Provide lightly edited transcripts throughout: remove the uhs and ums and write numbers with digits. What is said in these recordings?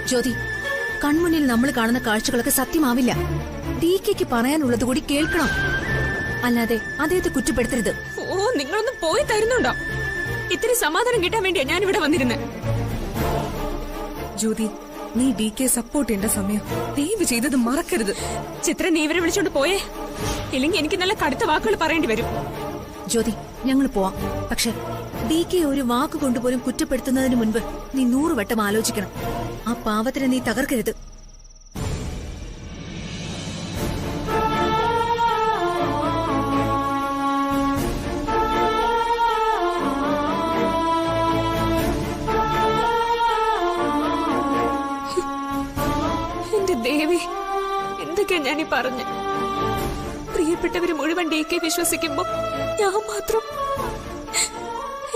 ജ്യോതി, കൺമുന്നിൽ നമ്മൾ കാണുന്ന കാഴ്ചകളൊക്കെ സത്യമാവില്ല. DKക്ക് പറയാനുള്ളത് കൂടി കേൾക്കണം. അല്ലാതെ അദ്ദേഹത്തെ കുറ്റപ്പെടുത്തരുത്. ഓ, നിങ്ങളൊന്ന് പോയി തരുന്നുണ്ടോ? ഇത്തിരി സമാധാനം കിട്ടാൻ വേണ്ടിയാ ഞാൻ ഇവിടെ വന്നിരുന്നത്. ജ്യോതി, നീ DK സപ്പോർട്ട് ചെയ്യേണ്ട സമയം. ദയവ് ചെയ്തത് മറക്കരുത്. ചിത്ര, നീ ഇവരെ വിളിച്ചോണ്ട് പോയേ, ഇല്ലെങ്കിൽ എനിക്ക് നല്ല കടുത്ത വാക്കുകൾ പറയേണ്ടി വരും. ജ്യോതി, ഞങ്ങൾ പോവാം. പക്ഷെ DK ഒരു വാക്ക് കൊണ്ടുപോലും കുറ്റപ്പെടുത്തുന്നതിന് മുൻപ് നീ 100 വട്ടം ആലോചിക്കണം. ആ പാവത്തിനെ നീ തകർക്കരുത്. എന്റെ ദേവി, എന്തൊക്കെയാ ഞാനീ പറഞ്ഞ്? പ്രിയപ്പെട്ടവര് മുഴുവൻ DK വിശ്വസിക്കുമ്പോ ഞാൻ മാത്രം.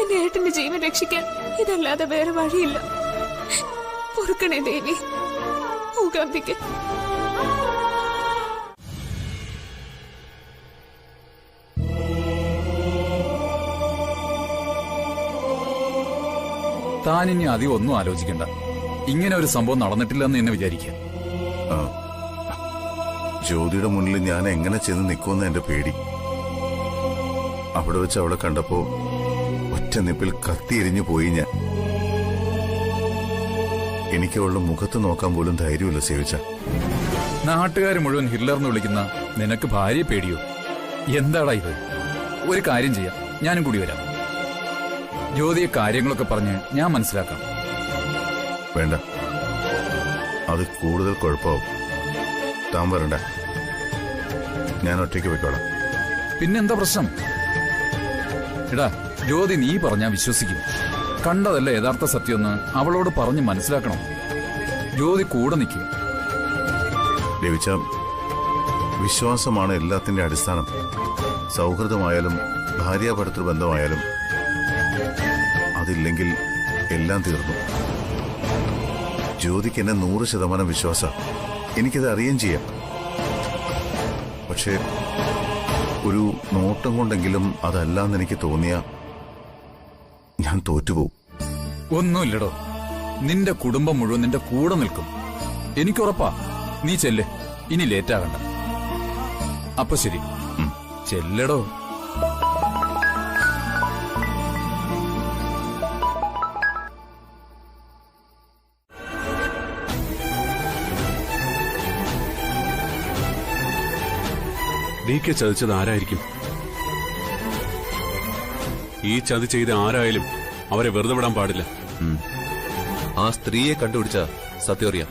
എന്റെ ഏട്ടന്റെ ജീവൻ രക്ഷിക്കാൻ ഇതല്ലാതെ വേറെ വഴിയില്ല. പൊറുക്കണേ ദേവി, മൂകാംബിക. താനിനി അധികം ഒന്നും ആലോചിക്കണ്ട. ഇങ്ങനെ ഒരു സംഭവം നടന്നിട്ടില്ലെന്ന് എന്നെ വിചാരിക്കുക. ജ്യോതിയുടെ മുന്നിൽ ഞാൻ എങ്ങനെ ചെന്ന് നിൽക്കുമെന്ന് എന്റെ പേടി. അവിടെ വെച്ച് അവളെ കണ്ടപ്പോ ഒറ്റ നിപ്പിൽ കത്തിയെരിഞ്ഞു പോയി ഞാൻ. എനിക്ക് അവളുടെ മുഖത്ത് നോക്കാൻ പോലും ധൈര്യമില്ല സേവിച്ച. നാട്ടുകാർ മുഴുവൻ ഹിറ്റ്ലർന്ന് വിളിക്കുന്ന നിനക്ക് ഭാര്യയെ പേടിയോ? എന്താടാ ഇത്? ഒരു കാര്യം ചെയ്യാം, ഞാനും കൂടി വരാം. ജ്യോതിയെ കാര്യങ്ങളൊക്കെ പറഞ്ഞ് ഞാൻ മനസ്സിലാക്കാം. വേണ്ട, അത് കൂടുതൽ കുഴപ്പമാവും. താൻ വരണ്ട, ഞാൻ ഒറ്റയ്ക്ക് വെക്കോളാം. പിന്നെന്താ പ്രശ്നം? എടാ, ജ്യോതി നീ പറഞ്ഞാ വിശ്വസിക്കും. കണ്ടതല്ല യഥാർത്ഥ സത്യമെന്ന് അവളോട് പറഞ്ഞ് മനസ്സിലാക്കണം. ജ്യോതി കൂടെ നിൽക്കും. രവിച്ച, വിശ്വാസമാണ് എല്ലാത്തിന്റെ അടിസ്ഥാനം. സൗഹൃദമായാലും ഭാര്യാഭർത്തൃ ബന്ധമായാലും അതില്ലെങ്കിൽ എല്ലാം തീർന്നു. ജ്യോതിക്ക് എന്നെ 100% വിശ്വാസം. എനിക്കത് അറിയുകയും ചെയ്യാം. പക്ഷേ ഒരു നോട്ടം കൊണ്ടെങ്കിലും അതല്ലാന്ന് എനിക്ക് തോന്നിയ ഞാൻ തോറ്റുപോകും. ഒന്നുമില്ലടോ, നിന്റെ കുടുംബം മുഴുവൻ നിന്റെ കൂടെ നിൽക്കും. എനിക്കുറപ്പാ. നീ ചെല്ല്, ഇനി ലേറ്റാകണ്ട. അപ്പൊ ശരി, ചെല്ലടോ. DK ചതിച്ചത് ആരായിരിക്കും? ഈ ചതി ചെയ്ത ആരായാലും അവരെ വെറുതെ വിടാൻ പാടില്ല. ആ സ്ത്രീയെ കണ്ടുപിടിച്ച സത്യം അറിയാം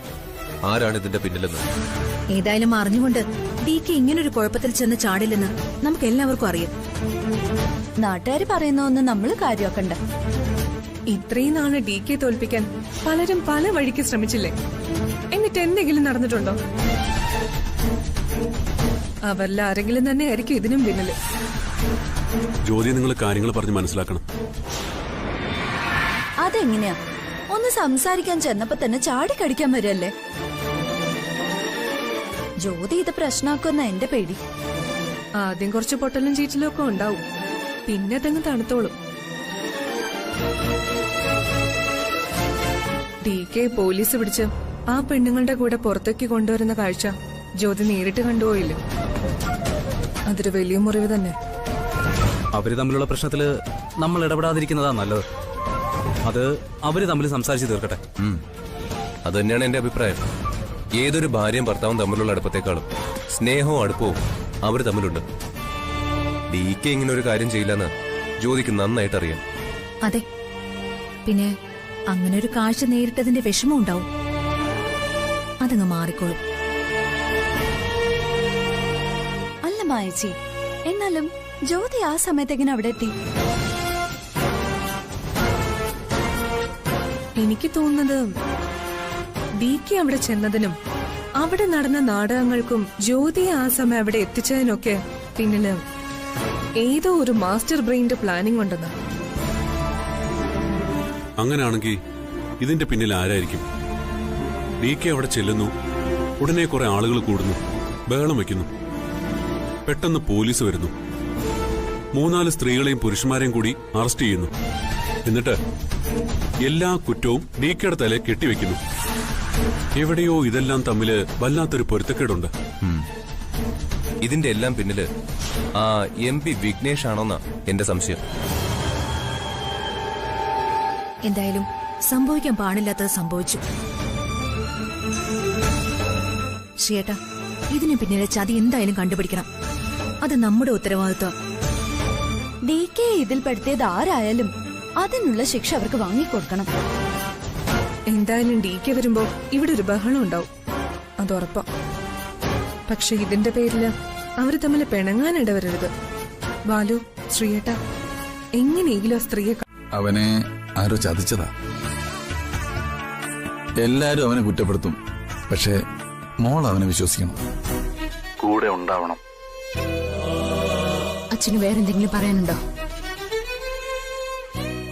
ആരാണ് ഇതിന്റെ പിന്നിലെന്ന്. ഏതായാലും അറിഞ്ഞുകൊണ്ട് DK ഇങ്ങനൊരു കുഴപ്പത്തിൽ ചെന്ന് ചാടില്ലെന്ന് നമുക്ക് എല്ലാവർക്കും അറിയാം. നാട്ടുകാർ പറയുന്നൊന്നും നമ്മൾ കാര്യമാക്കണ്ട. ഇത്രയും നാള് DK തോൽപ്പിക്കാൻ പലരും പല വഴിക്ക് ശ്രമിച്ചില്ലേ? എന്നിട്ട് എന്തെങ്കിലും നടന്നിട്ടുണ്ടോ? അവരിൽ ആരെങ്കിലും തന്നെ ആയിരിക്കും ഇതിനും പിന്നില്. ജ്യോതി, നിങ്ങൾ കാര്യങ്ങൾ പറഞ്ഞ് മനസ്സിലാക്കണം. അതെങ്ങനെയാ? ഒന്ന് സംസാരിക്കാൻ ചെന്നപ്പോ തന്നെ ചാടിക്കടിക്കാൻ വരല്ലേ? ജ്യോതി ഇത് പ്രശ്നമാക്കുമെന്ന എന്റെ പേടി. ആദ്യം കുറച്ച് പൊട്ടലും ചീറ്റലും ഒക്കെ ഉണ്ടാവും, പിന്നെ അതങ്ങ് തണുത്തോളും. DK പോലീസ് പിടിച്ച് ആ പെണ്ണുങ്ങളുടെ കൂടെ പുറത്തേക്ക് കൊണ്ടുവരുന്ന കാഴ്ച ജ്യോതി നേരിട്ട് കണ്ടുപോയില്ല. അതൊരു വലിയ മുറിവ് തന്നെ. അവര് തമ്മിലുള്ള പ്രശ്നത്തില് നമ്മൾ ഇടപെടാതിരിക്കുന്നതാ നല്ലത്. അത് അവര് തമ്മിൽ സംസാരിച്ച് തീർക്കട്ടെ. അത് തന്നെയാണ് എന്റെ അഭിപ്രായം. ഏതൊരു ഭാര്യയും ഭർത്താവും തമ്മിലുള്ള അടുപ്പത്തെക്കാളും സ്നേഹവും അടുപ്പവും അവർ തമ്മിലുണ്ട്. DK ഇങ്ങനെ ഒരു കാര്യം ചെയ്യില്ലെന്ന് ജ്യോതിക്ക് നന്നായിട്ട് അറിയാം. അതെ, പിന്നെ അങ്ങനെ ഒരു കാഴ്ച നേരിട്ടതിന്റെ വിഷമം ഉണ്ടാവും. അതങ്ങ് മാറിക്കോളും. അല്ല മായച്ചി, എന്നാലും ജ്യോതി ആ സമയത്തെങ്ങനെ അവിടെ എത്തി? എനിക്ക് തോന്നുന്നത് DK അവിടെ ചെന്നതിനും അവിടെ നടന്ന നാടകങ്ങൾക്കും ജ്യോതിയെ ആ സമയം അവിടെ എത്തിച്ചതിനൊക്കെ പിന്നില് ഏതോ ഒരു മാസ്റ്റർ ബ്രെയിന്റെ പ്ലാനിംഗ് ഉണ്ടെന്ന്. അങ്ങനെയാണെങ്കിൽ ഇതിന്റെ പിന്നിൽ ആരായിരിക്കും? DK അവിടെ ചെല്ലുന്നു, ഉടനെ കുറെ ആളുകൾ കൂടുന്നു, ബഹളം വയ്ക്കുന്നു. പെട്ടെന്ന് പോലീസ് വരുന്നു, 3-4 സ്ത്രീകളെയും പുരുഷന്മാരെയും കൂടി അറസ്റ്റ് ചെയ്യുന്നു. എന്നിട്ട് എല്ലാ കുറ്റവും DKയുടെ തലയിൽ കെട്ടിവെക്കുന്നു. എവിടെയോ ഇതെല്ലാം തമ്മില് വല്ലാത്തൊരു പൊരുത്തക്കേടുണ്ട്. ഇതിന്റെ എല്ലാം പിന്നില് ആ MP വിഘ്നേഷ് ആണോന്നാ എന്റെ സംശയം. എന്തായാലും സംഭവിക്കാൻ പാടില്ലാത്തത് സംഭവിച്ചു. ശ്രീയേട്ടാ, ഇതിന് പിന്നിലെ ചതി എന്തായാലും കണ്ടുപിടിക്കണം. അത് നമ്മുടെ ഉത്തരവാദിത്വം. DK ഇതിൽപ്പെടുത്തിയത് ആരായാലും അതിനുള്ള ശിക്ഷ അവർക്ക് വാങ്ങിക്കൊടുക്കണം. എന്തായാലും DK വരുമ്പോ ഇവിടെ ഒരു ബഹളം ഉണ്ടാവും, അതുറപ്പാ. പക്ഷെ ഇതിന്റെ പേരില് അവര് തമ്മിൽ പിണങ്ങാനിടവരരുത്. ബാലു, ശ്രീയേട്ട, എങ്ങനെയെങ്കിലും ആ സ്ത്രീയെ അവനെ ആരോ ചതിച്ചതാ. എല്ലാരും അവനെ കുറ്റപ്പെടുത്തും, പക്ഷെ മോൾ അവനെ വിശ്വസിക്കണം, കൂടെ ഉണ്ടാവണം. അച്ഛന് വേറെന്തെങ്കിലും പറയാനുണ്ടോ?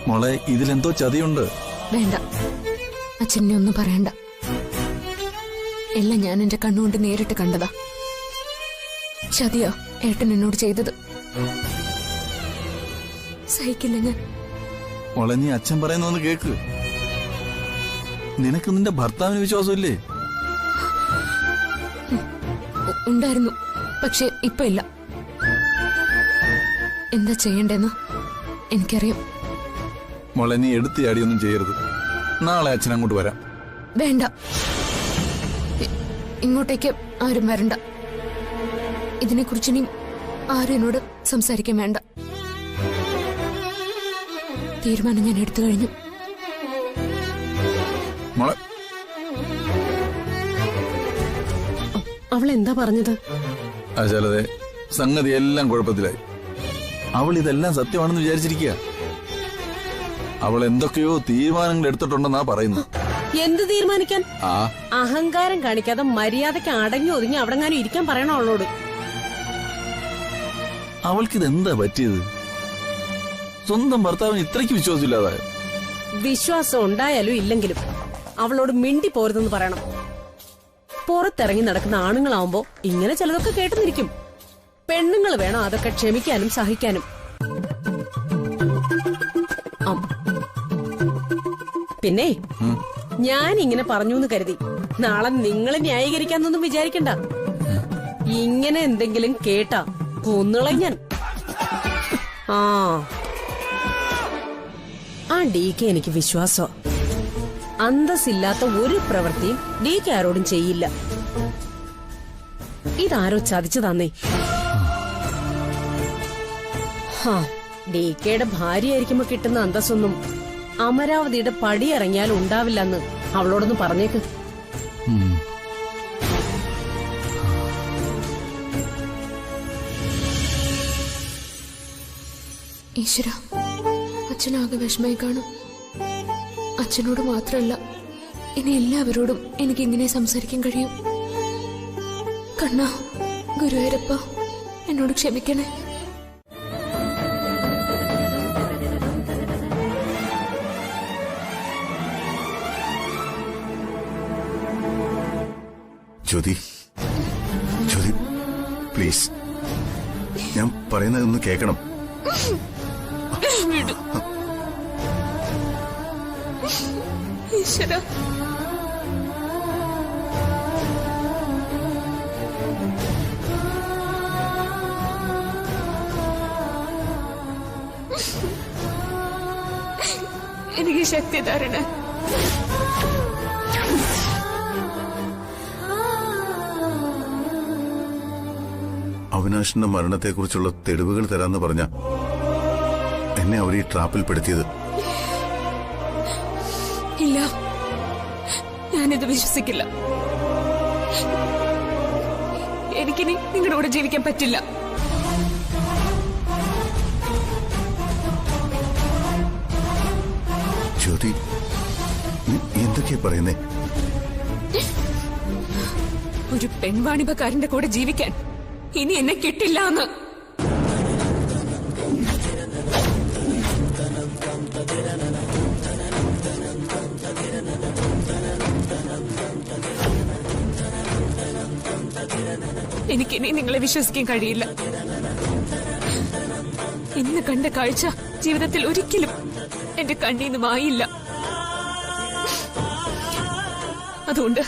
മോളെ, ഇതിലെന്തോ ചതിയുണ്ട്. വേണ്ട, അച്ഛനെ ഒന്നും പറയണ്ട. എല്ലാം ഞാൻ എന്റെ കണ്ണുകൊണ്ട് നേരിട്ട് കണ്ടതാ. ചതിയാ ഏട്ടൻ എന്നോട് ചെയ്തത്. സഹിക്കില്ല ഞാൻ. മോളെ, നീ അച്ഛൻ പറയുന്നൊന്ന് കേക്ക്. നിനക്ക് നിന്റെ ഭർത്താവിന് വിശ്വാസമില്ലേ? ഉണ്ടായിരുന്നു, പക്ഷെ ഇപ്പൊ ഇല്ല. എന്താ ചെയ്യണ്ടെന്ന് എനിക്കറിയാം. മോളെ, നീ എടുത്തിയാടിയൊന്നും ചെയ്യരുത്. നാളെ അച്ഛൻ അങ്ങോട്ട് വരാം. വേണ്ട, ഇങ്ങോട്ടേക്ക് ആരും വരണ്ട. ഇതിനെക്കുറിച്ച് ഇനി ആരും എന്നോട് സംസാരിക്കാൻ വേണ്ട. തീരുമാനം ഞാൻ എടുത്തു കഴിഞ്ഞു. മോളെ, അവളെന്താ പറഞ്ഞത്? അതെ, സംഗതി എല്ലാം കുഴപ്പത്തിലായി. അവൾ ഇതെല്ലാം സത്യമാണെന്ന് വിചാരിച്ചിരിക്കുക. അവൾ എന്തൊക്കെയോ തീരുമാനങ്ങൾ എടുത്തിട്ടുണ്ടെന്നാ പറയുന്നു. എന്ത് തീരുമാനിക്കാൻ? ആ അഹങ്കാരം കാണിക്കാതെ മര്യാദയ്ക്ക് അടങ്ങി ഒതുങ്ങി അവിടെങ്ങാനും ഇരിക്കാൻ പറയണോ അവളോട്? അവൾക്കിതെന്താ പറ്റിയത്? സ്വന്തം ഭർത്താവിന് ഇത്രയ്ക്ക് വിശ്വാസമില്ലാതായോ? വിശ്വാസം ഉണ്ടായാലും ഇല്ലെങ്കിലും അവളോട് മിണ്ടി പോരുതെന്ന് പറയണം. പുറത്തിറങ്ങി നടക്കുന്ന ആണുങ്ങളാവുമ്പോ ഇങ്ങനെ ചിലതൊക്കെ കേട്ടുന്നിരിക്കും. പെണ്ണുങ്ങൾ വേണം അതൊക്കെ ക്ഷമിക്കാനും സഹിക്കാനും. പിന്നെ ഞാൻ ഇങ്ങനെ പറഞ്ഞു എന്ന് കരുതി നാളെ നിങ്ങളെ ന്യായീകരിക്കാന്നൊന്നും വിചാരിക്കണ്ട. ഇങ്ങനെ എന്തെങ്കിലും കേട്ടാ കൊന്നുകളഞ്ഞാൻ. ആ DK എനിക്ക് വിശ്വാസം. അന്തസ്സില്ലാത്ത ഒരു പ്രവൃത്തിയും DK ആരോടും ചെയ്യില്ല. ഇതാരോ ചതിച്ചതാന്നേ. DKയുടെ ഭാര്യയായിരിക്കുമ്പോ കിട്ടുന്ന അന്തസ്സൊന്നും അമരാവതിയുടെ പടി ഇറങ്ങിയാൽ ഉണ്ടാവില്ലെന്ന് അവളോടൊന്ന് പറഞ്ഞേക്ക്. ഈശ്വര, അച്ഛനാകെ വിഷമായി കാണും. അച്ഛനോട് മാത്രമല്ല, ഇനി എല്ലാവരോടും എനിക്ക് ഇങ്ങനെ സംസാരിക്കാൻ കഴിയും. കണ്ണാ, ഗുരുവായൂരപ്പ, എന്നോട് ക്ഷമിക്കണേ. ജ്യോതി, ജ്യോതി, പ്ലീസ്, ഞാൻ പറയുന്നതൊന്ന് കേൾക്കണം. ഈശ്വര, എനിക്ക് ശക്തി തരണേ. അവിനാശിന്റെ മരണത്തെക്കുറിച്ചുള്ള തെളിവുകൾ തരാന്ന് പറഞ്ഞ എന്നെ അവർ ഈ ട്രാപ്പിൽപ്പെടുത്തിയത്. ഇല്ല, ഞാനിത് വിശ്വസിക്കില്ല. എനിക്കിനി നിങ്ങളുടെ കൂടെ ജീവിക്കാൻ പറ്റില്ല. ജ്യോതി, എന്തൊക്കെയാ പറയുന്നേ? ഒരു പെൺവാണിഭക്കാരന്റെ കൂടെ ജീവിക്കാൻ ഇനി എന്നെ കിട്ടില്ല എന്ന്. എനിക്കിനി നിങ്ങളെ വിശ്വസിക്കാൻ കഴിയില്ല. ഇന്ന് കണ്ട കാഴ്ച ജീവിതത്തിൽ ഒരിക്കലും എന്റെ കണ്ണീന്ന് മായില്ല. അതുകൊണ്ട്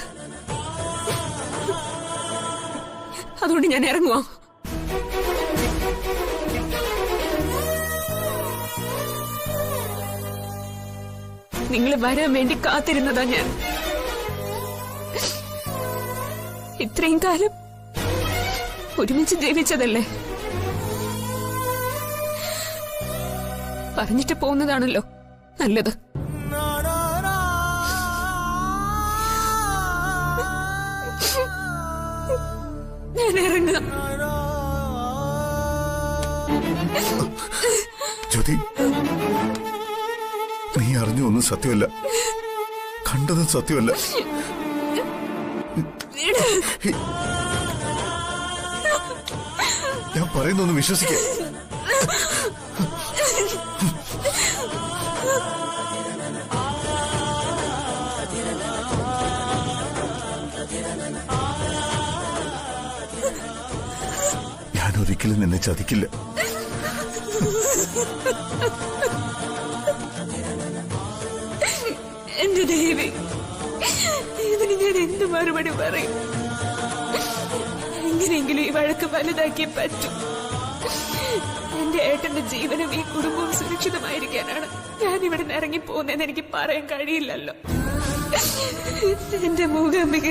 ഞാൻ ഇറങ്ങുവാ. നിങ്ങൾ വരാൻ വേണ്ടി കാത്തിരുന്നതാ ഞാൻ. ഇത്രയും കാലം ഒരുമിച്ച് ജീവിച്ചതല്ലേ, പറഞ്ഞിട്ട് പോകുന്നതാണല്ലോ നല്ലത്. ഞാൻ ഇറങ്ങാം. ജ്യോതി, നീ അറിഞ്ഞ ഒന്നും സത്യമല്ല, കണ്ടതും സത്യമല്ല. ഞാൻ പറയുന്നൊന്ന് വിശ്വസിക്കേ. ഞാൻ ഒരിക്കലും നിന്നെ ചതിക്കില്ല. എന്റെ ദേവി, ഇതിന് ഞാൻ എന്ത് മറുപടി പറയും? എങ്ങനെയെങ്കിലും ഈ വഴക്ക് വലുതാക്കിയേ പറ്റും. എന്റെ ഏട്ടന്റെ ജീവനും ഈ കുടുംബവും സുരക്ഷിതമായിരിക്കാനാണ് ഞാൻ ഇവിടെ നിന്ന് ഇറങ്ങി പോകുന്നതെന്ന് എനിക്ക് പറയാൻ കഴിയില്ലല്ലോ. എന്റെ മൂകാംബിക,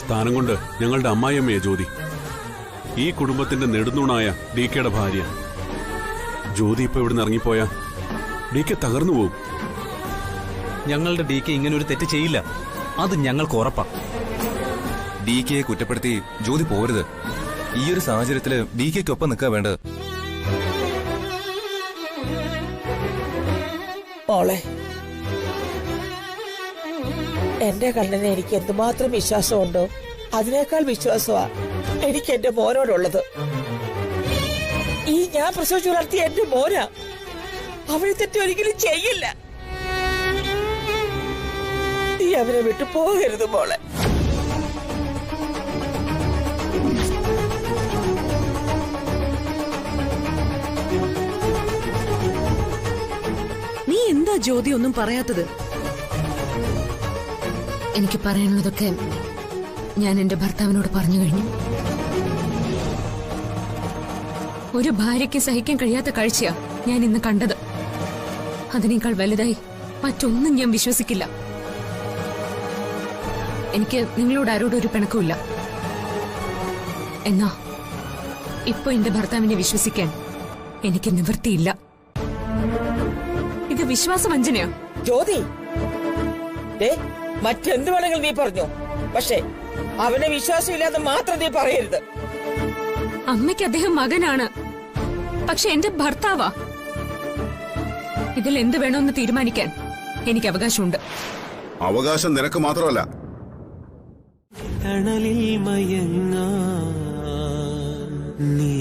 സ്ഥാനം കൊണ്ട് ഞങ്ങളുടെ അമ്മായിയമ്മയെ ജ്യോതി, ഈ കുടുംബത്തിന്റെ നെടുന്നൂണായ ഡി കെയുടെ ഭാര്യ. ജ്യോതി ഇപ്പൊ ഇവിടുന്ന് ഇറങ്ങിപ്പോയാ ഡി കെ തകർന്നു പോകും. ഞങ്ങളുടെ ഡി കെ ഇങ്ങനെ ഒരു തെറ്റ് ചെയ്യില്ല, അത് ഞങ്ങൾക്ക് ഉറപ്പാ. ഡി കെയെ കുറ്റപ്പെടുത്തി ജ്യോതി പോരുത്. ഈ ഒരു സാഹചര്യത്തില് ഡി കെക്കൊപ്പം നിൽക്കുക വേണ്ടത്. മോളെ, എന്റെ കണ്ണിന് എനിക്ക് എന്തുമാത്രം വിശ്വാസമുണ്ടോ അതിനേക്കാൾ വിശ്വാസമാ എനിക്ക് എന്റെ മോനോടുള്ളത്. ഈ ഞാൻ പ്രസവിച്ചു വളർത്തിയ എന്റെ മോനാ, അവനെ തെറ്റ് ഒരിക്കലും ചെയ്യില്ല. നീ അവനെ വിട്ടു പോകരുത് മോളെ. നീ എന്താ ജ്യോതി ഒന്നും പറയാത്തത്? എനിക്ക് പറയാനുള്ളതൊക്കെ ഞാൻ എന്റെ ഭർത്താവിനോട് പറഞ്ഞു കഴിഞ്ഞു. ഒരു ഭാര്യയ്ക്ക് സഹിക്കാൻ കഴിയാത്ത കാഴ്ചയാ ഞാൻ ഇന്ന് കണ്ടത്. അതിനേക്കാൾ വലുതായി മറ്റൊന്നും ഞാൻ വിശ്വസിക്കില്ല. എനിക്ക് നിങ്ങളോട് ആരോടും ഒരു പിണക്കമില്ല. എന്നാ ഇപ്പൊ എന്റെ ഭർത്താവിനെ വിശ്വസിക്കാൻ എനിക്ക് നിവൃത്തിയില്ല. ഇത് വിശ്വാസവഞ്ചനയാ. ജ്യോതി, മറ്റെന്ത് വേണമെങ്കിലും നീ പറഞ്ഞു, പക്ഷേ അവനെ വിശ്വാസമില്ലാന്ന് മാത്രം നീ പറയരുത്. അമ്മയ്ക്ക് അദ്ദേഹം മകനാണ്, പക്ഷെ എന്റെ ഭർത്താവാ. ഇതിൽ എന്ത് വേണമെന്ന് തീരുമാനിക്കാൻ എനിക്ക് അവകാശമുണ്ട്. അവകാശം നിനക്ക് മാത്രമല്ല. തണലിൽ മയങ്ങാ നീ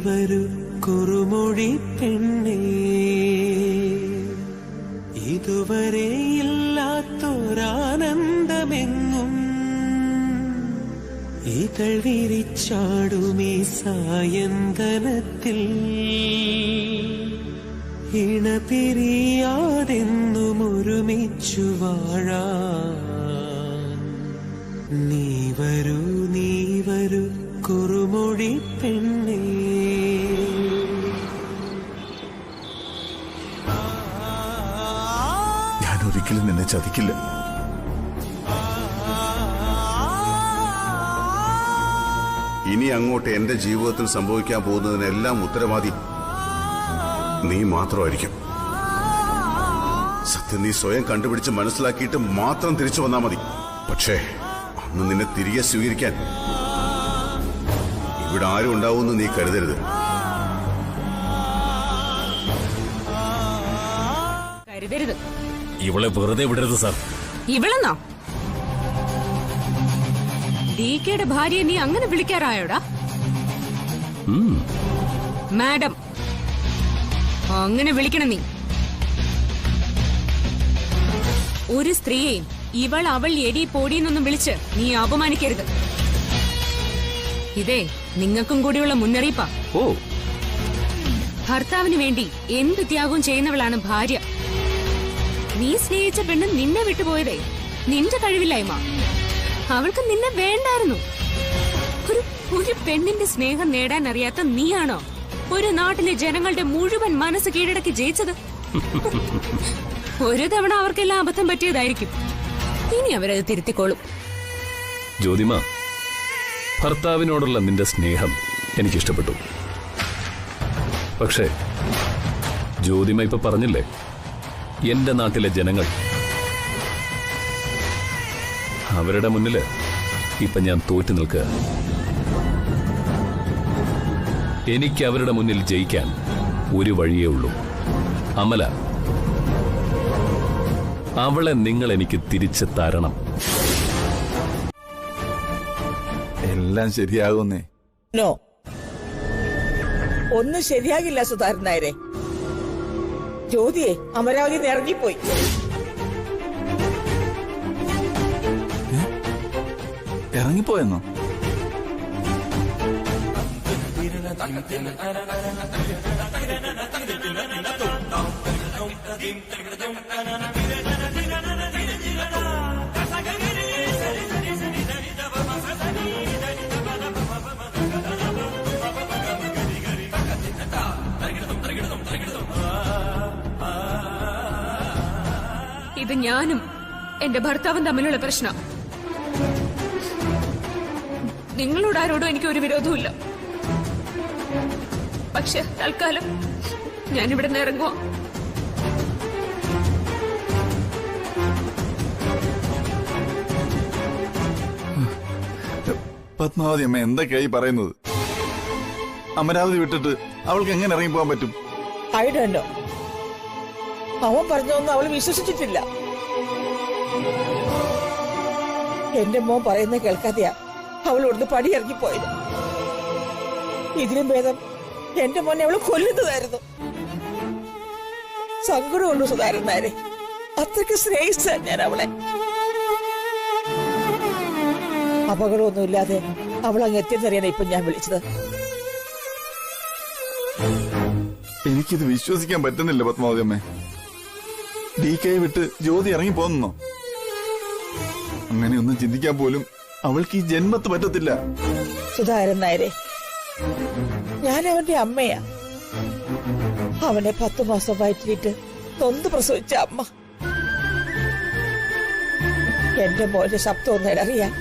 വരൂ കുറുമൊഴി പെണ്ണേ, ഇതുവരെ ഇല്ലാത്തൊരാനന്ദമെങ്ങും ഇതൾ വിരിച്ചാടുമീ സായന്തനത്തിൽ, ഇണപിരിയാതെന്നും ഒരുമിച്ചു വാഴാൻ നീ വരൂ കുറുമൊഴി പെണ്ണേ. ഞാൻ ഒരിക്കലും നിന്നെ ചതിക്കില്ല. ഇനി അങ്ങോട്ട് എന്റെ ജീവിതത്തിൽ സംഭവിക്കാൻ പോകുന്നതിനെല്ലാം ഉത്തരവാദി നീ മാത്രമായിരിക്കും. സത്യം നീ സ്വയം കണ്ടുപിടിച്ച് മനസ്സിലാക്കിയിട്ട് മാത്രം തിരിച്ചു വന്നാ മതി. പക്ഷേ അന്ന് നിന്നെ തിരികെ സ്വീകരിക്കാൻ ഇവിടെ ആരും ഉണ്ടാവുമെന്ന് നീ കരുതരുത്. കരുതരുത്. ഇവളെ വെറുതെ വിടരുത് സാർ. ഇവളെന്നോ? ഡി കെയുടെ ഭാര്യയെ നീ അങ്ങനെ വിളിക്കാറായോടാ? മാഡം അങ്ങനെ വിളിക്കണം നീ. ഒരു സ്ത്രീയെയും ഇവൾ അവൾ എടി പോടിയെന്നൊന്നും വിളിച്ച് നീ അപമാനിക്കരുത്. ഇതേ നിങ്ങൾക്കും കൂടിയുള്ള മുന്നറിയിപ്പാ. ഓ, ഭർത്താവിന് വേണ്ടി എന്ത് ത്യാഗവും ചെയ്യുന്നവളാണ് ഭാര്യ. നീ സ്നേഹിച്ച പെണ്ണ് നിന്നെ വിട്ടുപോയതേ നിന്റെ കഴിവില്ലായ്മ. അവൾക്ക് നിന്നെ വേണ്ടായിരുന്നു. ഒരു പെണ്ണിന്റെ സ്നേഹം നേടാൻ അറിയാത്ത നീയാണോ ഒരു നാട്ടിലെ ജനങ്ങളുടെ മുഴുവൻ മനസ്സ് കീഴടക്കി ജയിച്ചത്? ഒരു തവണ അവർക്കെല്ലാം അബദ്ധം പറ്റിയതായിരിക്കും. ഇനി അവരത് തിരുത്തിക്കോളും. ജ്യോതിമ, ഭർത്താവിനോടുള്ള നിന്റെ സ്നേഹം എനിക്കിഷ്ടപ്പെട്ടു. പക്ഷേ ജ്യോതിമ ഇപ്പൊ പറഞ്ഞില്ലേ, എന്റെ നാട്ടിലെ ജനങ്ങൾ, അവരുടെ മുന്നില് ഇപ്പൊ ഞാൻ തോറ്റു നിൽക്കുക. എനിക്ക് അവരുടെ മുന്നിൽ ജയിക്കാൻ ഒരു വഴിയേ ഉള്ളൂ. അമല, അവളെ നിങ്ങൾ എനിക്ക് തിരിച്ചു തരണം. എല്ലാം ശരിയാകുന്നേ. നോ, ഒന്നും ശരിയാകില്ല സുധാകരൻ നായരെ. ജ്യോതിയെ അമരാവതി ഇറങ്ങിപ്പോയി. ഇറങ്ങിപ്പോയെന്നോ? ഇത് ഞാനും എന്റെ ഭർത്താവും തമ്മിലുള്ള പ്രശ്നം. നിങ്ങളോട് ആരോടും എനിക്ക് ഒരു വിരോധവുമില്ല. പക്ഷെ തൽക്കാലം ഞാനിവിടെ നിന്ന് ഇറങ്ങുക. പത്മാവതി അമ്മ എന്തൊക്കെയായി പറയുന്നത്? അമരാവതി വിട്ടിട്ട് അവൾക്ക് എങ്ങനെ ഇറങ്ങിപ്പോകാൻ പറ്റും? I don't know. അവൻ പറഞ്ഞൊന്നും അവൾ വിശ്വസിച്ചിട്ടില്ല. എന്റെ മോൻ പറയുന്ന കേൾക്കാതെയാ അവളോട് പടി ഇറങ്ങിപ്പോയത്. ഇതിനും ഭേദം എന്റെ മോനെ അവള് കൊല്ലുന്നതായിരുന്നു. സങ്കടമുള്ളൂ സുധാകരൻ നായരെ. അത്രയ്ക്ക് സ്നേഹിച്ച ഞാൻ അവളെ. അപകടമൊന്നുമില്ലാതെ അവൾ അങ്ങ് എത്തിയെന്നറിയാൻ ഇപ്പൊ ഞാൻ വിളിച്ചത്. എനിക്കിത് വിശ്വസിക്കാൻ പറ്റുന്നില്ല പത്മാവതി അമ്മേ. DK വിട്ട് ജ്യോതി ഇറങ്ങി പോന്നോ? അങ്ങനെയൊന്നും ചിന്തിക്കാൻ പോലും അവൾക്ക് ഈ ജന്മത്ത് പറ്റത്തില്ല. സുധാകരൻ നായരെ, ഞാൻ അവന്റെ അമ്മയാ. അവനെ 10 മാസം വയറ്റിലിട്ട് നൊന്ത് പ്രസവിച്ച അമ്മ. എന്റെ മോന്റെ ശബ്ദം ഒന്ന് ഇടറിയാൽ,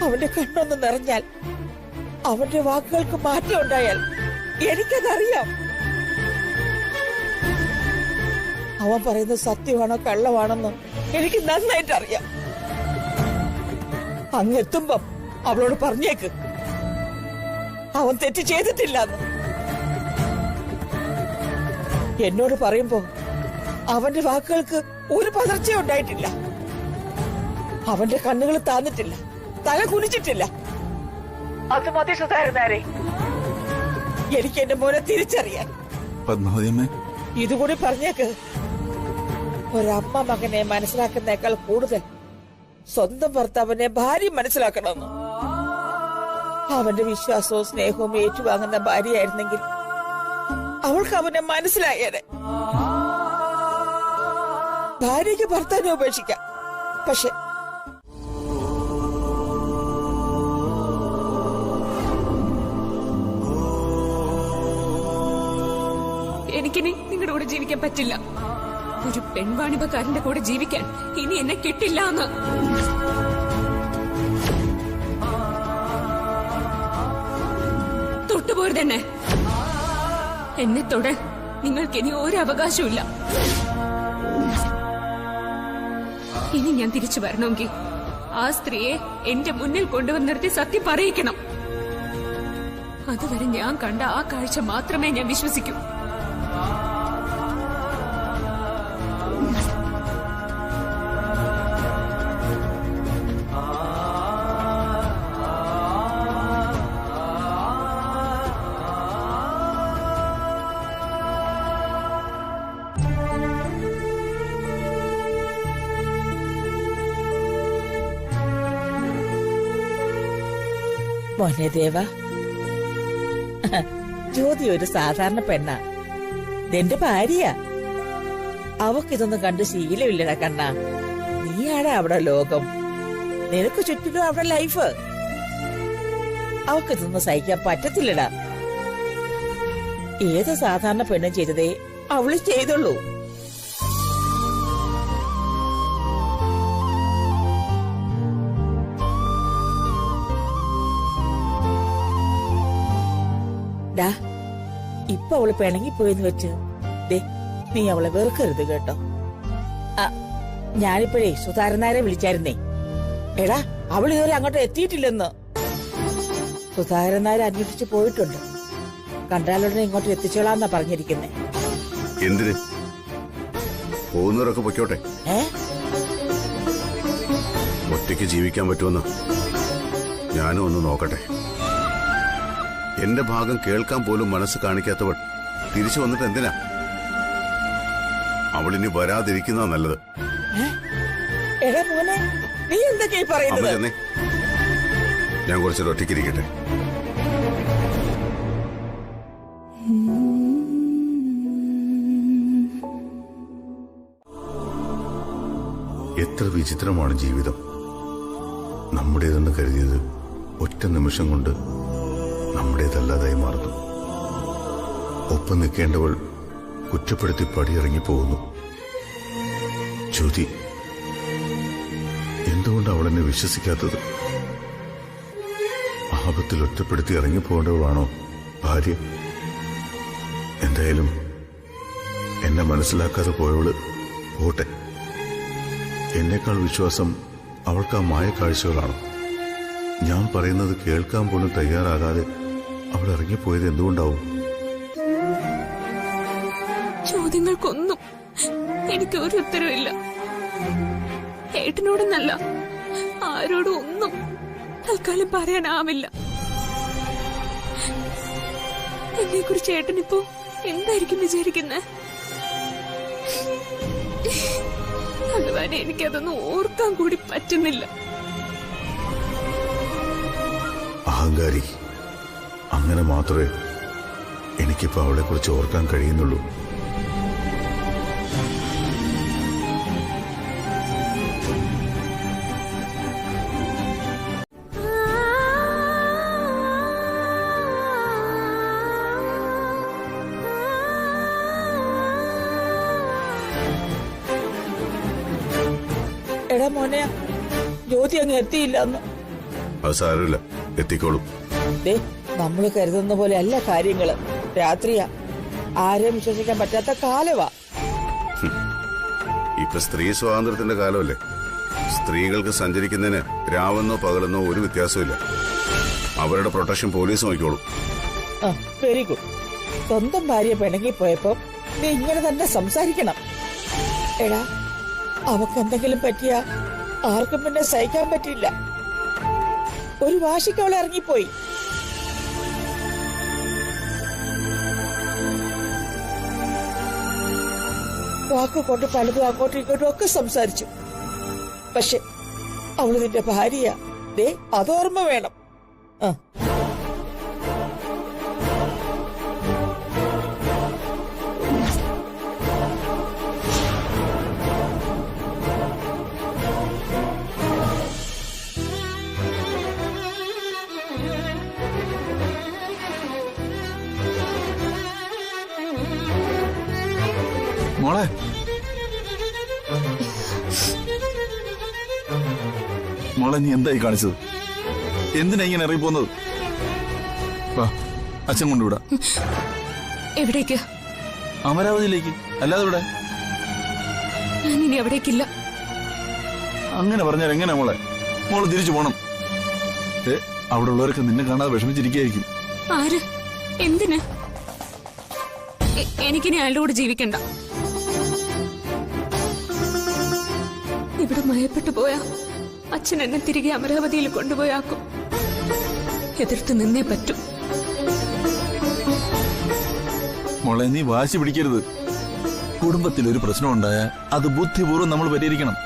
അവന്റെ കണ്ണൊന്ന് നിറഞ്ഞാൽ, അവന്റെ വാക്കുകൾക്ക് മാറ്റം ഉണ്ടായാൽ എനിക്കതറിയാം. അവൻ പറയുന്നത് സത്യമാണോ കള്ളമാണെന്നോ എനിക്ക് നന്നായിട്ട് അറിയാം. അങ്ങെത്തുമ്പം അവളോട് പറഞ്ഞേക്ക് അവൻ തെറ്റ് ചെയ്തിട്ടില്ലെന്ന്. എന്നോട് പറയുമ്പോ അവന്റെ വാക്കുകൾക്ക് ഒരു പതർച്ചയും ഉണ്ടായിട്ടില്ല. അവന്റെ കണ്ണുകൾ താന്നിട്ടില്ല, തല കുനിച്ചിട്ടില്ല. അത് മതി സുധാകരൻ നായരെ. എനിക്ക് എന്റെ മോനെ തിരിച്ചറിയാൻ. പത്മാവതി അമ്മേ, ഇതുകൂടി പറഞ്ഞേക്ക്. ഒരമ്മ മകനെ മനസ്സിലാക്കുന്നേക്കാൾ കൂടുതൽ സ്വന്തം ഭർത്താവിനെ ഭാര്യ മനസ്സിലാക്കണമെന്ന്. അവന്റെ വിശ്വാസവും സ്നേഹവും ഏറ്റുവാങ്ങുന്ന ഭാര്യയായിരുന്നെങ്കിൽ അവൾക്ക് അവനെ മനസ്സിലായേനെ. ഭാര്യയ്ക്ക് ഭർത്താവിനെ ഉപേക്ഷിക്കാം, പക്ഷെ എനിക്കിനി നിങ്ങളുടെ കൂടെ ജീവിക്കാൻ പറ്റില്ല. ഒരു പെൺവാണിഭക്കാരന്റെ കൂടെ ജീവിക്കാൻ ഇനി എന്നെ കിട്ടില്ല എന്ന്. തൊട്ടുപോരുതെന്നെ. എന്നെ തൊടാൻ നിങ്ങൾക്ക് ഇനി ഒരു അവകാശമില്ല. ഇനി ഞാൻ തിരിച്ചു വരണമെങ്കിൽ ആ സ്ത്രീയെ എന്റെ മുന്നിൽ കൊണ്ടുവന്ന് നിർത്തി സത്യം പറയിക്കണം. അതുവരെ ഞാൻ കണ്ട ആ കാഴ്ച മാത്രമേ ഞാൻ വിശ്വസിക്കൂ. മോനെ ദേവ, ജ്യോതി ഒരു സാധാരണ പെണ്ണാ, ഇതെന്റെ ഭാര്യ. അവക്കിതൊന്നും കണ്ട് ശീലമില്ലടാ കണ്ണാ. നീയാടാ അവിടെ ലോകം, നിനക്ക് ചുറ്റിലും അവിടെ ലൈഫ്. അവക്കിതൊന്നും സഹിക്കാൻ പറ്റത്തില്ലടാ. ഏത് സാധാരണ പെണ്ണും ചെയ്തതേ അവള് ചെയ്തുള്ളൂ. ഡാ, ഇപ്പൊ അവള് പിണങ്ങിപ്പോയെന്ന് വെച്ച് ദേ നീ അവളെ വെറുക്കരുത് കേട്ടോ. ഞാനിപ്പോഴേ സുധാരനാരെ വിളിച്ചായിരുന്നേ. എടാ, അവൾ ഇതുവരെ അങ്ങോട്ട് എത്തിയിട്ടില്ലെന്ന്. സുധാരനാരെ അന്വേഷിച്ച് പോയിട്ടുണ്ട്. കണ്ടാലുടനെ ഇങ്ങോട്ട് എത്തിച്ചോളാന്നാ പറഞ്ഞിരിക്കുന്നേ. എന്തിന്? പോകുന്നവരൊക്കെ പൊയ്ക്കോട്ടെ. ഒറ്റയ്ക്ക് ജീവിക്കാൻ പറ്റുമെന്ന് ഞാനും ഒന്ന് നോക്കട്ടെ. എന്റെ ഭാഗം കേൾക്കാൻ പോലും മനസ്സ് കാണിക്കാത്തവൾ തിരിച്ചു വന്നിട്ട് എന്തിനാ? അവളിനി വരാതിരിക്കുന്ന നല്ലത്. നീ എന്തൊക്കെയാ പറയുന്നത്? ഞാൻ കുറച്ചൊരു ഒറ്റയ്ക്കിരിക്കട്ടെ. എത്ര വിചിത്രമാണ് ജീവിതം. നമ്മുടേതെന്ന് കരുതിയത് ഒറ്റ നിമിഷം കൊണ്ട് നമ്മുടേതല്ലാതായി മാറുന്നു. ഒപ്പം നിൽക്കേണ്ടവൾ കുറ്റപ്പെടുത്തി പടിയിറങ്ങിപ്പോകുന്നു. ജ്യോതി, എന്തുകൊണ്ട് അവളെന്നെ വിശ്വസിക്കാത്തത്? ആപത്തിൽ ഒറ്റപ്പെടുത്തി ഇറങ്ങിപ്പോകേണ്ടവളാണോ ഭാര്യ? എന്തായാലും എന്നെ മനസ്സിലാക്കാതെ പോയവള് പോട്ടെ. എന്നേക്കാൾ വിശ്വാസം അവൾക്ക് ആ മായ കാഴ്ചകളാണ്. ഞാൻ പറയുന്നത് കേൾക്കാൻ പോലും തയ്യാറാകാതെ അവൾ ഇറങ്ങിപ്പോയത് എന്തുകൊണ്ടാവും? ചോദ്യങ്ങൾക്കൊന്നും എനിക്ക് ഒരു ഉത്തരവില്ല. ഏട്ടനോടൊന്നല്ല, ആരോടും ഒന്നും തൽക്കാലം പറയാനാവില്ല. എന്നെ കുറിച്ച് ഏട്ടനിപ്പോ എന്തായിരിക്കും വിചാരിക്കുന്നത്? ഭഗവാനെ, എനിക്കതൊന്നും ഓർക്കാൻ കൂടി പറ്റുന്നില്ല. അഹങ്കാരി. അങ്ങനെ മാത്രമേ എനിക്കിപ്പോ അവളെ കുറിച്ച് ഓർക്കാൻ കഴിയുന്നുള്ളൂ. എടാ മോനെ, ജ്യോതി അങ്ങ് എത്തിയില്ലെന്ന്. അത് സാരമില്ല, എത്തിക്കോളും. നമ്മള് കരുതുന്ന പോലെ അല്ല കാര്യങ്ങള്. രാത്രിയാ, ആരെയും വിശ്വസിക്കാൻ പറ്റാത്ത കാലവാ. ഇപ്പൊ സ്ത്രീ സ്വാതന്ത്ര്യത്തിന്റെ കാലമല്ലേ. സ്ത്രീകൾക്ക് സഞ്ചരിക്കുന്നതിന് രാവെന്നോ പകലെന്നോ ഒരു വ്യത്യാസമില്ല. അവരുടെ പ്രൊട്ടക്ഷൻ പോലീസ് നോക്കിക്കോളും. Very good. സ്വന്തം ഭാര്യ പിണങ്ങിപ്പോയപ്പോ നീ ഇങ്ങനെ തന്നെ സംസാരിക്കണം. എടാ, അവക്ക് എന്തെങ്കിലും പറ്റിയാ ആർക്കും പിന്നെ സഹിക്കാൻ പറ്റില്ല. ഒരു വാശിക്ക് അവൾ ഇറങ്ങിപ്പോയി. വാക്കുകൊണ്ട് പലതും അങ്ങോട്ടും ഇങ്ങോട്ടും ഒക്കെ സംസാരിച്ചു. പക്ഷെ അവള് നിന്റെ ഭാര്യയാ. ദേ, അതോർമ്മ വേണം. മോളെ, മോളെ, നീ എന്തായി കാണിച്ചത്? എന്തിനാ ഇങ്ങനെ ഇറങ്ങിപ്പോന്നത്? വാ, അച്ഛൻ കൊണ്ടുവിടാ. എവിടേക്ക്? അമരാവതിയിലേക്ക്. അല്ലാതെ ഇവിടെ ഞാനിനി എവിടേക്കില്ല. അങ്ങനെ പറഞ്ഞാൽ എങ്ങനെയാ മോളെ? മോള് തിരിച്ചു പോണം. അവിടെ ഉള്ളവരൊക്കെ നിന്നെ കാണാതെ വിഷമിച്ചിരിക്കുകയായിരിക്കും. ആര്? എന്തിന്? എനിക്കിനി അയാളുടെ കൂടെ ജീവിക്കണ്ട. ഇവിടെ മയപ്പെട്ടു പോയാ അച്ഛൻ എന്നെ തിരികെ അമരാവതിയിൽ കൊണ്ടുപോയാക്കും. എതിർത്ത് നിന്നേ പറ്റൂ. മോളെ, നീ വാശി പിടിക്കരുത്. കുടുംബത്തിൽ ഒരു പ്രശ്നം ഉണ്ടായാൽ അത് ബുദ്ധിപൂർവ്വം നമ്മൾ പരിഹരിക്കണം.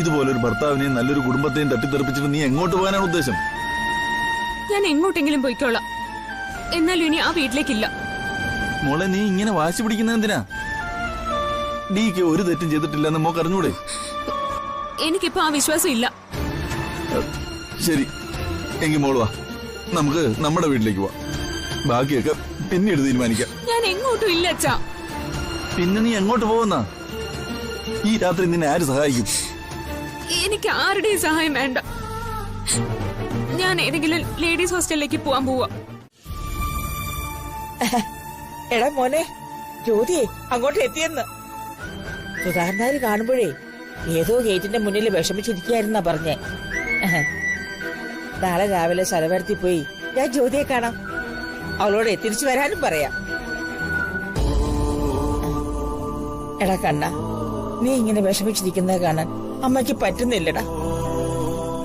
ഇതുപോലൊരു ഭർത്താവിനെയും നല്ലൊരു കുടുംബത്തെയും തട്ടിത്തെറിപ്പിച്ചിട്ട് നീ എങ്ങോട്ട് പോകാനാണ് ഉദ്ദേശം? ഞാൻ എങ്ങോട്ടെങ്കിലും പോയിക്കോളാം. എന്നാലും ഇനി ആ വീട്ടിലേക്കില്ല. മോളെ നീ ഇങ്ങനെ വാശി പിടിക്കുന്ന എന്തിനാ? ഡിക്ക് ഒരു തെറ്റും ചെയ്തിട്ടില്ലെന്ന് മോക്ക് അറിഞ്ഞൂടെ? എനിക്കിപ്പോ ആ വിശ്വാസം ഇല്ല. ശരി, എങ്കിൽ മോള് വാ, നമുക്ക് നമ്മുടെ വീട്ടിലേക്ക് പോവാം. ബാക്കിയൊക്കെ പിന്നീട് തീരുമാനിക്കാം. ഞാൻ എങ്ങോട്ടും ഇല്ല അച്ഛാ. പിന്നെ നീ എങ്ങോട്ട് പോകുന്ന? ഈ രാത്രി നിന്നെ ആര് സഹായിക്കും? എനിക്ക് ആരുടെയും സഹായം വേണ്ട. ഞാൻ ഏതെങ്കിലും ലേഡീസ് ഹോസ്റ്റലിലേക്ക് പോവാൻ പോവാ. എടാ മോനെ, ജ്യോതിയെ അങ്ങോട്ട് എത്തിയെന്ന്. സുധാകരനാര് കാണുമ്പോഴേ ഏതോ ഗേറ്റിന്റെ മുന്നിൽ വിഷമിച്ചിരിക്കായിരുന്നാ പറഞ്ഞേ. നാളെ രാവിലെ സ്ഥലവരത്തി പോയി ഞാൻ ജ്യോതിയെ കാണാം. അവളോട് തിരിച്ചു വരാനും പറയാം. എടാ കണ്ണ, നീ ഇങ്ങനെ വിഷമിച്ചിരിക്കുന്നത് കാണാൻ അമ്മയ്ക്ക് പറ്റുന്നില്ലടാ.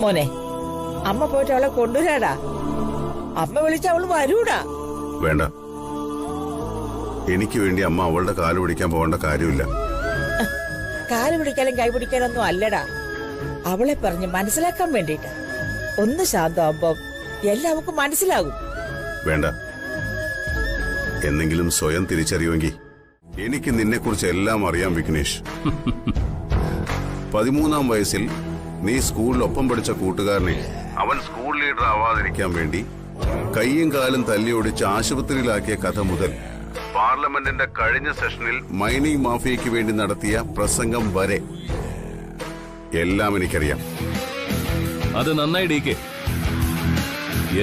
മോനെ, അമ്മ പോയിട്ട് അവളെ കൊണ്ടുവരാടാ. അമ്മ വിളിച്ച അവള് വരൂടാ. വേണ്ട, എനിക്ക് വേണ്ടി അമ്മ അവളുടെ കാല് പിടിക്കാൻ പോകേണ്ട കാര്യമില്ല. കാല് പിടിക്കാനും കൈ പിടിക്കാനൊന്നും അല്ലടാ, അവളെ പറഞ്ഞ് മനസ്സിലാക്കാൻ വേണ്ടിട്ടാ. ഒന്ന് ശാന്തമാകുമ്പോ എല്ലാവർക്കും മനസ്സിലാകും. വേണ്ട, എന്നെങ്കിലും സ്വയം തിരിച്ചറിയുമെങ്കിൽ എനിക്ക് നിന്നെക്കുറിച്ച് എല്ലാം അറിയാം വിഘ്നേഷ്. 13-ാം വയസ്സിൽ നീ സ്കൂളിൽ ഒപ്പം പഠിച്ച കൂട്ടുകാരനെ അവൻ സ്കൂൾ ലീഡർ ആവാതിരിക്കാൻ വേണ്ടി കൈയും കാലും തല്ലിയൊടിച്ച് ആശുപത്രിയിലാക്കിയ കഥ മുതൽ പാർലമെന്റിന്റെ കഴിഞ്ഞ സെഷനിൽ മൈനിങ് മാഫിയയ്ക്ക് വേണ്ടി നടത്തിയ പ്രസംഗം വരെ എല്ലാം എനിക്കറിയാം. അത് നന്നായി ഡികെ.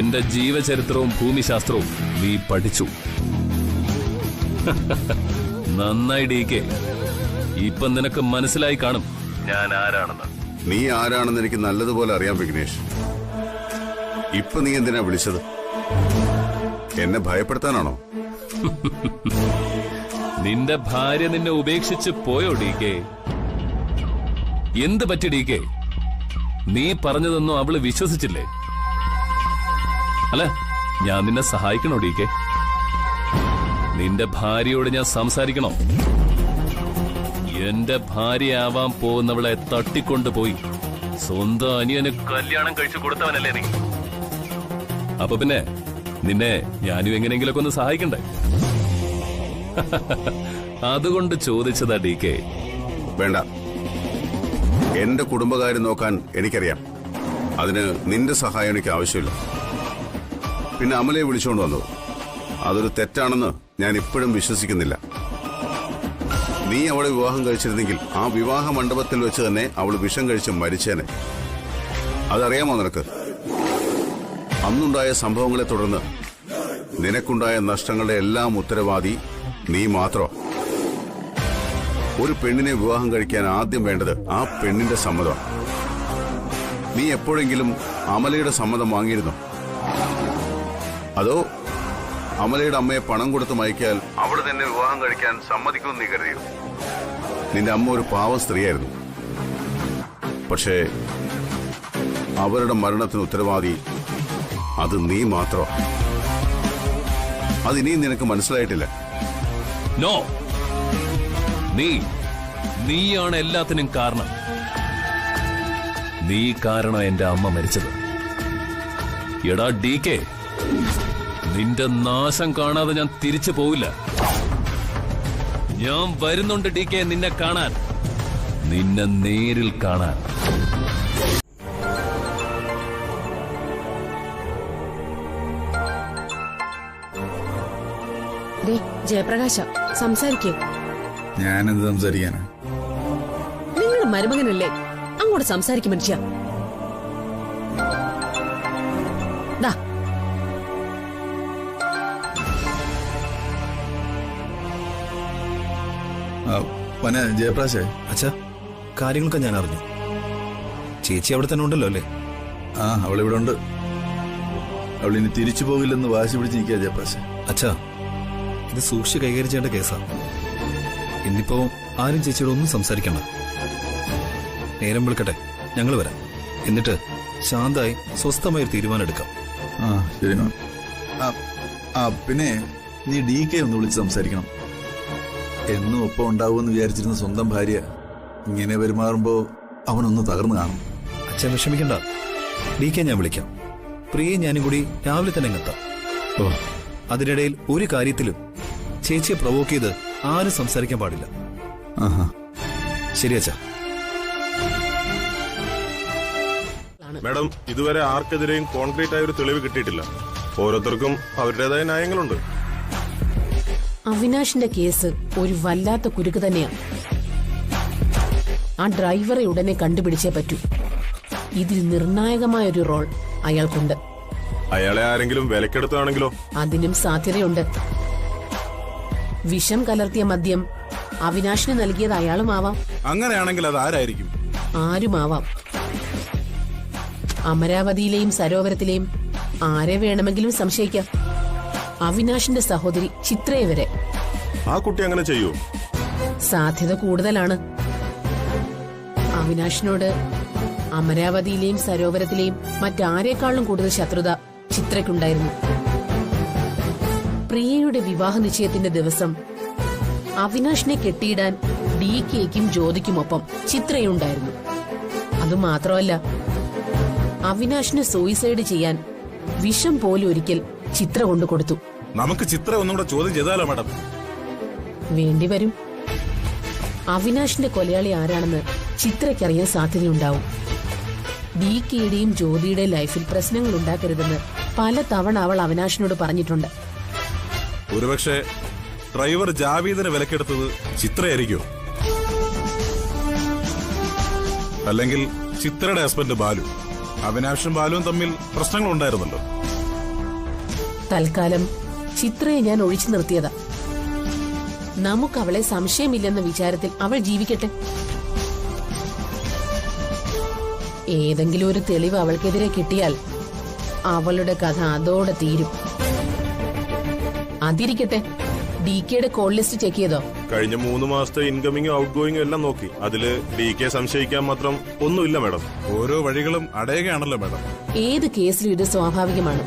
എന്റെ ജീവചരിത്രവും ഭൂമിശാസ്ത്രവും നീ പഠിച്ചു. നന്നായി ഡികെ. ഇപ്പൊ നിനക്ക് മനസ്സിലായി കാണും ഞാൻ ആരാണെന്ന്. നീ ആരാണെന്ന് എനിക്ക് നല്ലതുപോലെ അറിയാം വിഘ്നേഷ്. ഇപ്പൊ നീ എന്തിനാ വിളിച്ചത്? എന്നെ ഭയപ്പെടുത്താനാണോ? നിന്റെ ഭാര്യ നിന്നെ ഉപേക്ഷിച്ച് പോയോ ഡികെ? എന്ത് പറ്റി ഡികെ? നീ പറഞ്ഞതൊന്നും അവള് വിശ്വസിച്ചില്ലേ? അല്ല, ഞാൻ നിന്നെ സഹായിക്കണോ ഡികെ? നിന്റെ ഭാര്യയോട് ഞാൻ സംസാരിക്കണോ? എന്റെ ഭാര്യയാവാൻ പോകുന്നവളെ തട്ടിക്കൊണ്ടുപോയി സ്വന്തം അനിയന് കല്യാണം കഴിച്ചു കൊടുത്തവനല്ലേ നീ? അപ്പൊ പിന്നെ നിന്നെ ഞാനും എങ്ങനെയെങ്കിലൊക്കെ ഒന്ന് സഹായിക്കണ്ടേ? അതുകൊണ്ട് ചോദിച്ചതാ ഡികെ. വേണ്ട, എന്റെ കുടുംബകാര്യം നോക്കാൻ എനിക്കറിയാം. അതിന് നിന്റെ സഹായം എനിക്ക് ആവശ്യമില്ല. പിന്നെ അമലയെ വിളിച്ചുകൊണ്ട് വന്നത് അതൊരു തെറ്റാണെന്ന് ഞാൻ ഇപ്പോഴും വിശ്വസിക്കുന്നില്ല. നീ അവളെ വിവാഹം കഴിച്ചിരുന്നെങ്കിൽ ആ വിവാഹ മണ്ഡപത്തിൽ വെച്ച് തന്നെ അവൾ വിഷം കഴിച്ച് മരിച്ചേനെ. അതറിയാമോ നിനക്ക്? അന്നുണ്ടായ സംഭവങ്ങളെ തുടർന്ന് നിനക്കുണ്ടായ നഷ്ടങ്ങളുടെ എല്ലാം ഉത്തരവാദി നീ മാത്രം. ഒരു പെണ്ണിനെ വിവാഹം കഴിക്കാൻ ആദ്യം വേണ്ടത് ആ പെണ്ണിന്റെ സമ്മതം. നീ എപ്പോഴെങ്കിലും അമലയുടെ സമ്മതം വാങ്ങിയിരുന്നോ? അതോ അമലയുടെ അമ്മയെ പണം കൊടുത്ത് മയക്കിയാൽ അവള് തന്നെ വിവാഹം കഴിക്കാൻ സമ്മതിക്കുമെന്ന് നീ കരുതിയോ? നിന്റെ അമ്മ ഒരു പാവ സ്ത്രീയായിരുന്നു. പക്ഷേ അവരുടെ മരണത്തിന് ഉത്തരവാദി അത് നീ മാത്രം. അതിനിയും നിനക്ക് മനസ്സിലായിട്ടില്ല. നോ, നീയാണ് എല്ലാത്തിനും കാരണം. നീ കാരണം എന്റെ അമ്മ മരിച്ചത്. എടാ ഡികെ, നിന്റെ നാശം കാണാതെ ഞാൻ തിരിച്ചു പോവില്ല. ഞാൻ വരുന്നുണ്ട് ഡികെ നിന്നെ കാണാൻ, നിന്നെ നേരിൽ കാണാൻ. ജയപ്രകാശ, സംസാരിക്കേ. ഞാനെന്ത് സംസാരിക്കാനാ? നിങ്ങൾ മരുമകനല്ലേ, അങ്ങോട്ട് സംസാരിക്കും മനുഷ്യ. ജയപ്രാശേ, അച്ഛാ, കാര്യങ്ങളൊക്കെ ഞാൻ അറിഞ്ഞു. ചേച്ചി അവിടെ തന്നെ ഉണ്ടല്ലോ അല്ലേ? ആ, അവളിവിടെ ഉണ്ട്. അവളിനി തിരിച്ചു പോകില്ലെന്ന് വാശി പിടിച്ചിരിക്കുക ജയപ്രാശ. അച്ഛാ, ഇത് സൂക്ഷിച്ച് കൈകാര്യം ചെയ്യേണ്ട കേസാണ്. ഇന്നിപ്പോ ആരും ചേച്ചിയോട് ഒന്നും സംസാരിക്കണ്ട. നേരം വിളിക്കട്ടെ, ഞങ്ങൾ വരാം. എന്നിട്ട് ശാന്തമായി സ്വസ്ഥമായൊരു തീരുമാനം എടുക്കാം. ആ, ശരി. പിന്നെ നീ DK ഒന്ന് വിളിച്ച് സംസാരിക്കണം. എന്നും ഒപ്പം ഉണ്ടാവുമെന്ന് വിചാരിച്ചിരുന്ന സ്വന്തം ഭാര്യ ഇങ്ങനെ പെരുമാറുമ്പോ അവനൊന്ന് തകർന്നു കാണും. അച്ഛൻ വിഷമിക്കണ്ട, DK ഞാൻ വിളിക്കാം. പ്രിയെ ഞാനും കൂടി രാവിലെ തന്നെ എത്താം. അതിനിടയിൽ ഒരു കാര്യത്തിലും ചേച്ചിയെ പ്രൊവോക്ക് ചെയ്ത് ആരും സംസാരിക്കാൻ പാടില്ല. ശരി അച്ഛാ. മാഡം, ഇതുവരെ ആർക്കെതിരെയും കോൺക്രീറ്റ് ആയ ഒരു തെളിവ് കിട്ടിയിട്ടില്ല. ഓരോരുത്തർക്കും അവരുടേതായ ന്യായങ്ങളുണ്ട്. അവിനാഷിന്റെ കേസ് ഒരു വല്ലാത്ത കുരുക്ക് തന്നെയാണ്. ആ ഡ്രൈവറെ ഉടനെ കണ്ടുപിടിച്ചേ പറ്റൂ. ഇതിൽ നിർണായകമായ ഒരു റോൾ അയാൾക്കുണ്ട്. അയാളെ ആരെങ്കിലും വിലക്കെടുത്താണെങ്കിലോ? അതിനും സാധ്യതയുണ്ട്. വിഷം കലർത്തിയ മദ്യം അവിനാഷിന് നൽകിയത് അയാളുമാവാം. അങ്ങനെയാണെങ്കിൽ അത് ആരായിരിക്കും? ആരുമാവാം. അമരാവതിയിലെയും സരോവരത്തിലെയും ആരെ വേണമെങ്കിലും സംശയിക്കാം. അവിനാഷിന്റെ സഹോദരി ചിത്രയെ വരെ. ആ കുട്ടി അങ്ങനെ ചെയ്യൂ? സാധ്യത കൂടുതലാണ്. അവിനാഷിനോട് അമരാവതിയിലെയും സരോവരത്തിലെയും മറ്റാരേക്കാളും കൂടുതൽ ശത്രുത ചിത്രയ്ക്കുണ്ടായിരുന്നു. പ്രിയയുടെ വിവാഹ നിശ്ചയത്തിന്റെ ദിവസം അവിനാഷിനെ കെട്ടിയിടാൻ DKയ്ക്കും ജ്യോതിക്കുമൊപ്പം ചിത്രയുണ്ടായിരുന്നു. അതുമാത്രമല്ല, അവിനാഷിന് സൂയിസൈഡ് ചെയ്യാൻ വിഷം പോലും ഒരിക്കൽ ചിത്ര കൊണ്ടു കൊടുത്തു. നമുക്ക് ചിത്ര ഒന്നുകൂടെ ചോദ്യം ചെയ്താലോ മാഡം? വേണ്ടിവരും. അവിനാഷിന്റെ കൊലയാളി ആരാണെന്ന് ചിത്രയ്ക്കറിയാൻ സാധ്യതയുണ്ടാവും. DKയുടെയും ജ്യോതിയുടെയും ലൈഫിൽ പ്രശ്നങ്ങൾ ഉണ്ടാക്കരുതെന്ന് പല തവണ അവൾ അവിനാഷിനോട് പറഞ്ഞിട്ടുണ്ട്. ഒരുപക്ഷെ ഡ്രൈവർ ജാവീദിനെ വിലക്കെടുത്തത് ചിത്രയായിരിക്കും. അല്ലെങ്കിൽ ചിത്രയുടെ ഹസ്ബൻഡ് ബാലു. അവിനാഷും ബാലുവും തമ്മിൽ പ്രശ്നങ്ങൾ ഉണ്ടായിരുന്നല്ലോ. തൽക്കാലം ചിത്രയെ ഞാൻ ഒഴിച്ചു നിർത്തിയതാ. നമുക്ക് അവളെ സംശയമില്ലെന്ന വിചാരത്തിൽ അവൾ ജീവിക്കട്ടെ. ഏതെങ്കിലും ഒരു തെളിവ് അവൾക്കെതിരെ കിട്ടിയാൽ അവളുടെ കഥ അതോടെ തീരും. അതിരിക്കട്ടെ, DKയുടെ കോൾ ലിസ്റ്റ് ചെക്ക് ചെയ്തോ? കഴിഞ്ഞ 3 മാസത്തെ ഇൻകമിങ്ങും ഔട്ട് ഗോയിങ്ങും എല്ലാം നോക്കി. അതില് DK സംശയിക്കാൻ മാത്രം ഒന്നുമില്ല മാഡം. ഓരോ വഴികളും അടയുകയാണല്ലോ മാഡം. ഏത് കേസിലും ഇത് സ്വാഭാവികമാണ്.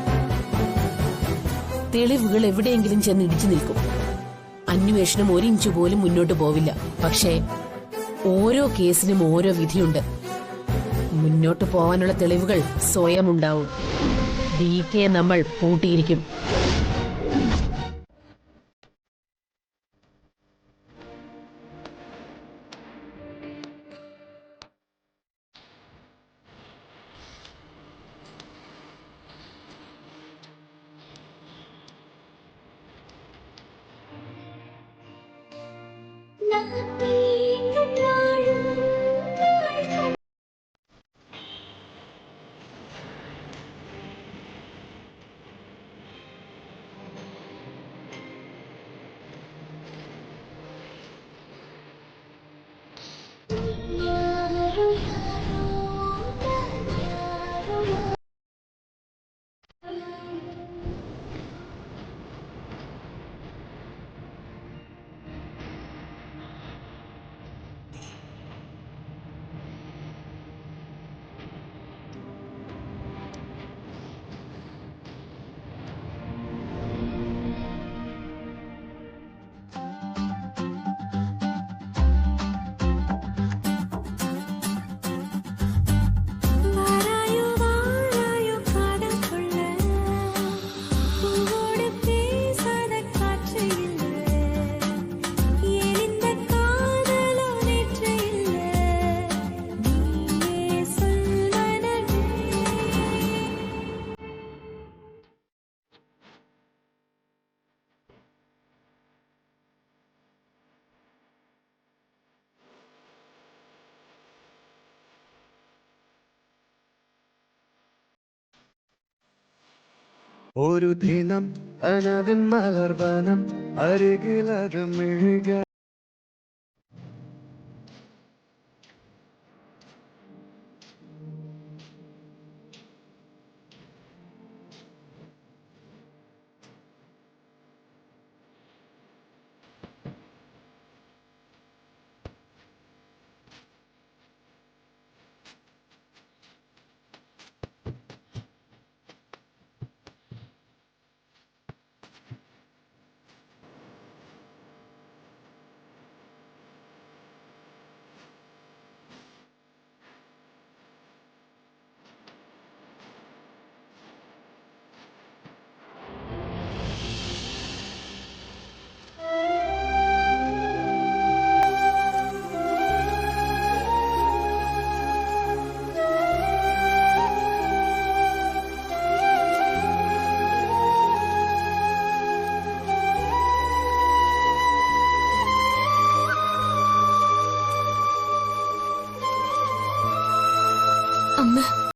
തെളിവുകൾ എവിടെയെങ്കിലും ചെന്ന് ഇടിച്ചു നിൽക്കും. അന്വേഷണം 1 ഇഞ്ച് പോലും മുന്നോട്ട് പോവില്ല. പക്ഷേ ഓരോ കേസിനും ഓരോ വിധിയുണ്ട്. മുന്നോട്ട് പോവാനുള്ള തെളിവുകൾ സ്വയം ഉണ്ടാവും. DKയെ നമ്മൾ പൂട്ടിയിരിക്കും. ഒരു ദിനം അനവിൻ മലർവനം അരികിലത് മെഴുക. അമ്മ